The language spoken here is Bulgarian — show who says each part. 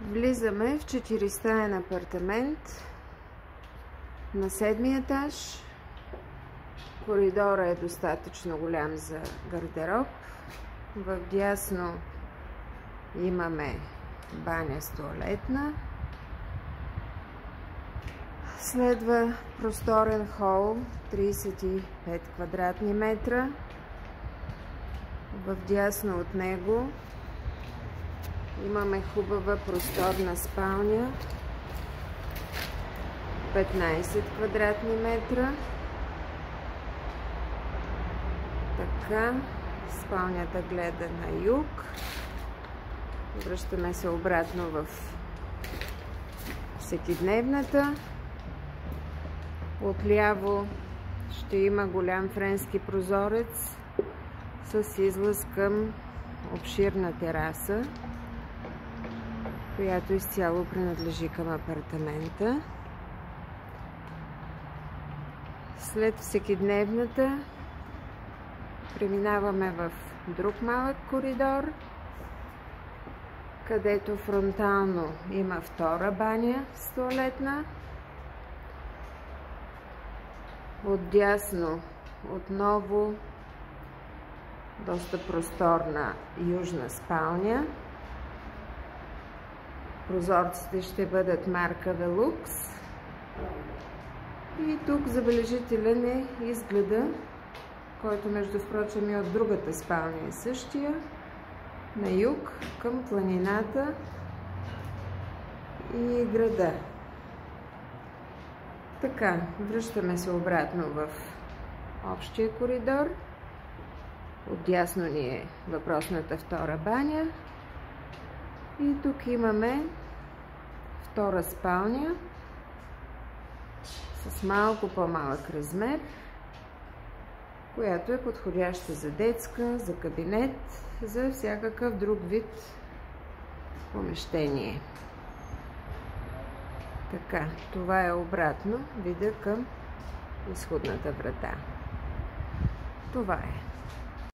Speaker 1: Влизаме в 4-стаен апартамент на 7-ми етаж. Коридора е достатъчно голям за гардероб. Вдясно имаме баня с туалетна. Следва просторен хол, 35 квадратни метра. Вдясно от него имаме хубава просторна спалня, 15 квадратни метра. Така, спалнята гледа на юг. Връщаме се обратно в всекидневната. Отляво ще има голям френски прозорец с излъз към обширна тераса, която изцяло принадлежи към апартамента. След всекидневната преминаваме в друг малък коридор, където фронтално има втора баня с туалетна. Отдясно отново доста просторна южна спалня. Прозорците ще бъдат марка Велукс. И тук забележителен е изгледа, който между впрочем и от другата спалня е същия, на юг към планината и града. Така, връщаме се обратно в общия коридор. Отдясно ни е въпросната втора баня. И тук имаме втора спалня с малко по-малък размер, която е подходяща за детска, за кабинет, за всякакъв друг вид помещение. Така, това е обратно вида към изходната врата. Това е.